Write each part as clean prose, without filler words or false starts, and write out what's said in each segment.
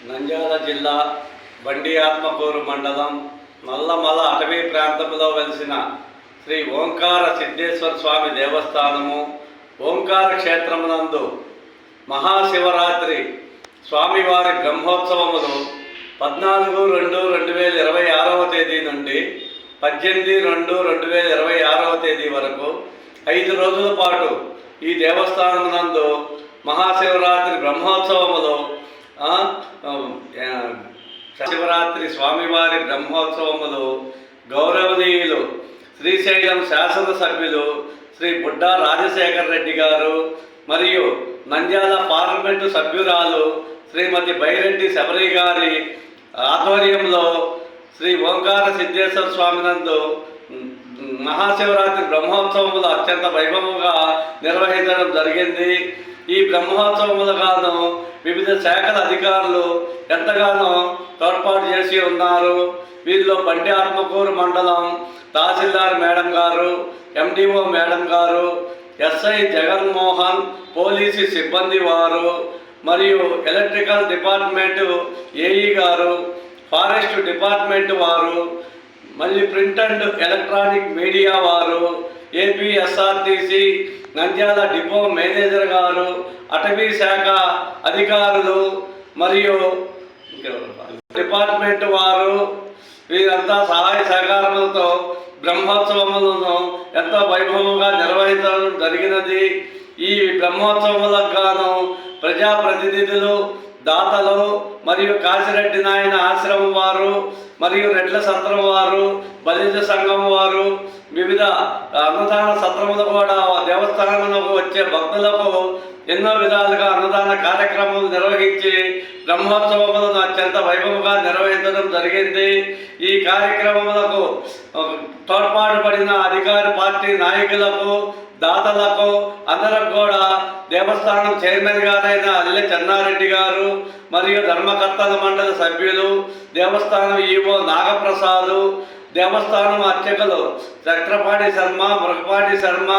నంద్యాల జిల్లా బండి ఆత్మకూరు మండలం నల్లమల అటవీ ప్రాంతంలో వెలిసిన శ్రీ ఓంకార సిద్ధేశ్వర స్వామి దేవస్థానము ఓంకార క్షేత్రమునందు మహాశివరాత్రి స్వామివారి బ్రహ్మోత్సవములు 14/2/2026 తేదీ నుండి 18/2/2026 తేదీ వరకు 5 రోజుల పాటు ఈ దేవస్థానమునందు మహాశివరాత్రి బ్రహ్మోత్సవములు శివరాత్రి స్వామివారి బ్రహ్మోత్సవములు గౌరవనీయులు శ్రీశైలం శాసనసభ్యులు శ్రీ బుడ్డా రాజశేఖర్ రెడ్డి గారు మరియు నంద్యాల పార్లమెంటు సభ్యురాలు శ్రీమతి బైరెడ్డి శబరి గారి ఆధ్వర్యంలో శ్రీ ఓంకార సిద్ధేశ్వర స్వామి నందు మహాశివరాత్రి బ్రహ్మోత్సవములు అత్యంత వైభవంగా నిర్వహించడం జరిగింది. ఈ బ్రహ్మోత్సవములుగాను వివిధ శాఖల అధికారులు ఎంతగానో తోడ్పాటు చేసి ఉన్నారు. వీరిలో బండి ఆత్మకూరు మండలం తహసీల్దార్ మేడం గారు, ఎండిఓ మేడం గారు, ఎస్ఐ జగన్మోహన్, పోలీసు సిబ్బంది వారు మరియు ఎలక్ట్రికల్ డిపార్ట్మెంటు ఏఈ గారు, ఫారెస్ట్ డిపార్ట్మెంట్ వారు, మళ్ళీ ప్రింట్ అండ్ ఎలక్ట్రానిక్ మీడియా వారు, ఏపీఎస్ఆర్టీసీ నంద్యాల డిపో మేనేజర్ గారు, అటవీ శాఖ అధికారులు మరియు డిపార్ట్మెంట్ వారు వీరంతా సహాయ సహకారములతో బ్రహ్మోత్సవములను ఎంతో వైభవంగా నిర్వహించడం జరిగినది. ఈ బ్రహ్మోత్సవములకు గాను ప్రజాప్రతినిధులు, దాతలు మరియు కాశిరెడ్డి నాయన ఆశ్రమం వారు మరియు రెడ్ల సత్రం వారు, బలిజ సంఘం వారు, వివిధ అన్నదాన సత్రములు కూడా దేవస్థానంలోకి వచ్చే భక్తులకు ఎన్నో విధాలుగా అన్నదాన కార్యక్రమాలు నిర్వహించి బ్రహ్మోత్సవములను అత్యంత వైభవంగా నిర్వహించడం జరిగింది. ఈ కార్యక్రమములకు తోడ్పాటు పడిన అధికార పార్టీ నాయకులకు, దాతలకు అందరికి కూడా దేవస్థానం చైర్మన్ గారైన అల్లె చెన్నారెడ్డి గారు మరియు ధర్మకర్తల మండలి సభ్యులు, దేవస్థానం ఈవో నాగప్రసాదు, దేవస్థానం అర్చకులు చక్రపాటి శర్మ, మృగపాటి శర్మ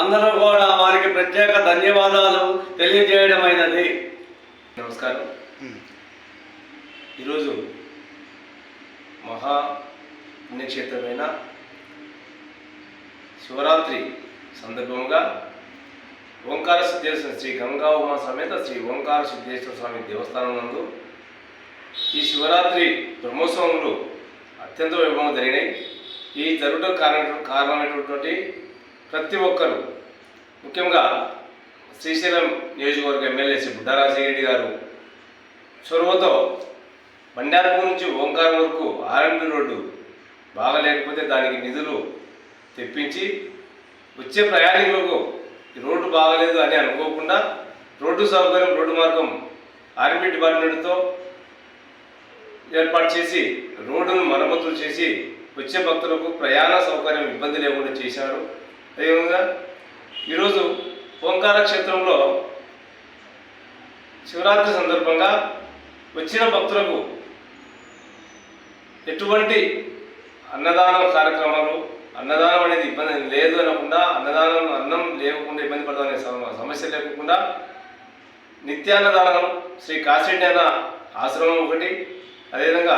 అందరూ కూడా వారికి ప్రత్యేక ధన్యవాదాలు తెలియజేయడమైనది. నమస్కారం. ఈరోజు మహా పుణ్యక్షేత్రమైన శివరాత్రి సందర్భంగా ఓంకార సిద్ధేశ్వర శ్రీ గంగా ఉమా సమేత శ్రీ ఓంకార సిద్ధేశ్వర స్వామి దేవస్థానం నందు ఈ శివరాత్రి బ్రహ్మోత్సవములు అత్యంత వైభవంగా జరిగినాయి. ఈ జరుగుట కారణమైనటువంటి ప్రతి ఒక్కరు, ముఖ్యంగా శ్రీశైలం నియోజకవర్గ ఎమ్మెల్యే శ్రీ బుడ్డా రాజశేఖర రెడ్డి గారు చొరవతో బండార్పూర్ నుంచి ఓంకారం వరకు ఆర్ఎంపీ రోడ్డు బాగా లేకపోతే దానికి నిధులు తెప్పించి వచ్చే ప్రయాణికులకు ఈ రోడ్డు బాగలేదు అని అనుకోకుండా రోడ్డు సౌకర్యం, రోడ్డు మార్గం ఆర్ఎంపీ డిపార్ట్మెంట్తో ఏర్పాటు చేసి రోడ్డును మరమ్మతులు చేసి వచ్చే భక్తులకు ప్రయాణ సౌకర్యం ఇబ్బంది లేకుండా చేశారు. అదేవిధంగా ఈరోజు ఓంకార క్షేత్రంలో శివరాత్రి సందర్భంగా వచ్చిన భక్తులకు ఎటువంటి అన్నదానం కార్యక్రమాలు, అన్నదానం అనేది ఇబ్బంది లేదు అనకుండా, అన్నం లేకుండా ఇబ్బంది పడతామనే సమస్య లేకుండా నిత్యాన్నదానం శ్రీ కాశిరెడ్డి అన్న ఆశ్రమం ఒకటి, అదేవిధంగా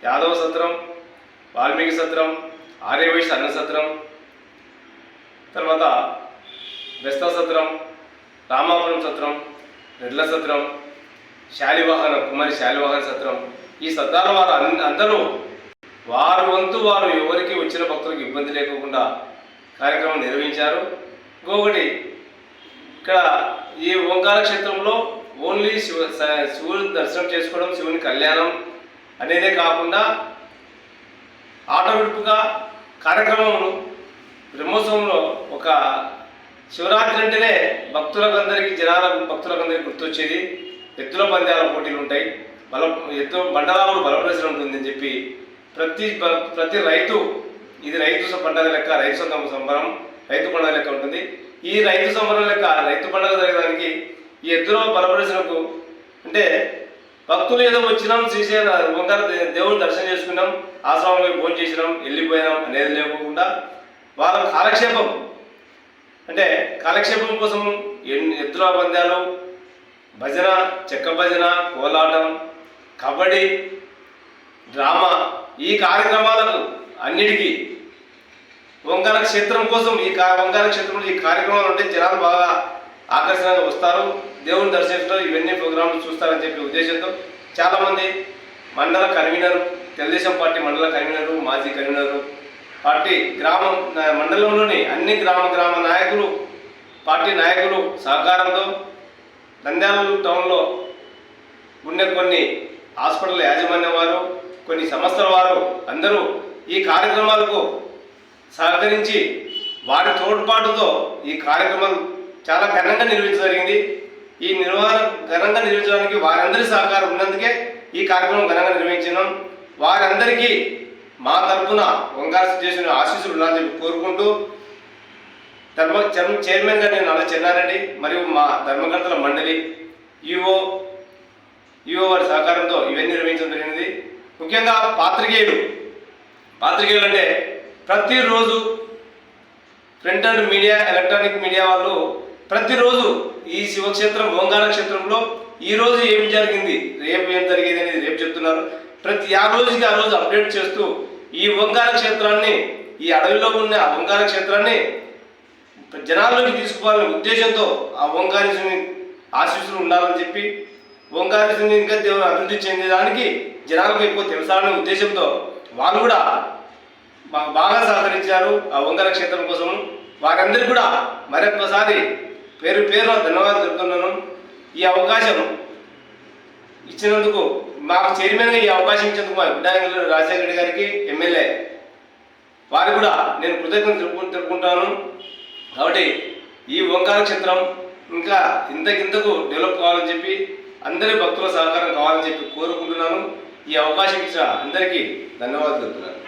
యాదవ సత్రం, వాల్మీకి సత్రం, ఆర్యవైశ్య అన్న సత్రం, తర్వాత బెస్తా సత్రం, రామాపురం సత్రం, రెడ్ల సత్రం, శాలివాహన కుమారి శాలివాహన సత్రం, ఈ సత్రాల వారు అందరూ వారు వంతు వారు ఎవరికి వచ్చిన భక్తులకు ఇబ్బంది లేకుండా కార్యక్రమం నిర్వహించారు. ఇంకొకటి, ఇక్కడ ఈ ఓంకార క్షేత్రంలో ఓన్లీ శివుని దర్శనం చేసుకోవడం, శివుని కళ్యాణం అనేదే కాకుండా ఆటోమేటిక్గా కార్యక్రమములు బ్రహ్మోత్సవంలో ఒక శివరాత్రి అంటేనే భక్తులకందరికీ గుర్తొచ్చేది ఎత్తుల పందాల పోటీలు ఉంటాయి, ఎత్తు బండరాముడు బలప్రదర్శన ఉంటుందని చెప్పి ప్రతి రైతు, ఇది రైతు పండుగ లెక్క, రైతు సంబరం, రైతు పండుగ లెక్క ఉంటుంది. ఈ రైతు సంబరం లెక్క రైతు పండుగ జరగడానికి ఈ ఎద్దుల బలప్రదర్శనకు అంటే భక్తులు ఏదో వచ్చినాం, శ్రీశైలం ఓంకార దేవుని దర్శనం చేసుకున్నాం, ఆశ్రమంలో భోజనం చేసినాం, వెళ్ళిపోయినాం అనేది లేకుండా వాళ్ళ కాలక్షేపం అంటే కాలక్షేపం కోసం ఎద్దుల పందాలు, భజన, చెక్క భజన, కోలాటం, కబడ్డీ, డ్రామా ఈ కార్యక్రమాలకు అన్నిటికీ ఓంకార క్షేత్రం కోసం ఓంకార క్షేత్రంలో ఈ కార్యక్రమాలు ఉంటే జనాలు బాగా ఆకర్షణగా వస్తారు, దేవుని దర్శిస్తారు, ఇవన్నీ ప్రోగ్రాంలు చూస్తారని చెప్పే ఉద్దేశంతో చాలామంది మండల కన్వీనరు, తెలుగుదేశం పార్టీ మండల కన్వీనరు, మాజీ కన్వీనరు, పార్టీ మండలంలోని అన్ని గ్రామ నాయకులు, పార్టీ నాయకులు సహకారంతో నంద్యాల టౌన్లో ఉండే కొన్ని హాస్పిటల్ యాజమాన్యం వారు, కొన్ని సంస్థల వారు అందరూ ఈ కార్యక్రమాలకు సహకరించి వారి తోడ్పాటుతో ఈ కార్యక్రమం చాలా ఘనంగా నిర్వహించడం జరిగింది. ఈ నిర్వహణ ఘనంగా నిర్వహించడానికి వారందరి సహకారం ఉన్నందుకే ఈ కార్యక్రమం ఘనంగా నిర్వహించినాం. వారందరికీ మా తరఫున ఓంకార సిద్ధేశ్వరుని ఆశీస్సులు ఉండాలని చెప్పి కోరుకుంటూ చైర్మన్గా నేను నల్ల చెన్నారెడ్డి మరియు మా ధర్మకర్తల మండలి ఈఓ వారి సహకారంతో ఇవన్నీ నిర్వహించడం జరిగింది. ముఖ్యంగా పాత్రికేయులు అంటే ప్రతిరోజు print and media, electronic media వాళ్ళు ప్రతిరోజు ఈ శివక్షేత్రం ఓంకార క్షేత్రంలో ఈరోజు ఏం జరిగింది, రేపు ఏం జరిగేది అనేది రేపు చెప్తున్నారు. ప్రతి ఆ రోజుకి ఆ రోజు అప్డేట్ చేస్తూ ఈ ఓంకార క్షేత్రాన్ని, ఈ అడవిలో ఉన్న ఓంకార క్షేత్రాన్ని జనాల్లోకి తీసుకుపోవాలనే ఉద్దేశంతో ఆ ఓంకారేశ్వరుని ఆశీస్సులు ఉండాలని చెప్పి ఓంకారేశ్వరుని ఇంకా దేవుని అభివృద్ధి చెందేదానికి జనాలకు ఎక్కువ తెలుసాలనే ఉద్దేశంతో వాళ్ళు కూడా మాకు బాగా సహకరించారు ఆ ఓంకార క్షేత్రం కోసం. వారందరికీ కూడా మరొకసారి పేరు ధన్యవాదాలు చెప్తున్నాను. ఈ అవకాశం ఇచ్చినందుకు, మాకు చైర్మన్గా ఈ అవకాశం ఇచ్చినందుకు మా విడాయంగులు రాజశేఖర రెడ్డి గారికి, ఎమ్మెల్యే వారికి కూడా నేను కృతజ్ఞతలు తెలుపుకుంటాను. కాబట్టి ఈ ఓంకార క్షేత్రం ఇంకా ఇంతకు డెవలప్ కావాలని చెప్పి అందరి భక్తుల సహకారం కావాలని చెప్పి కోరుకుంటున్నాను. ఈ అవకాశం ఇచ్చిన అందరికీ ధన్యవాదాలు చెప్తున్నాను.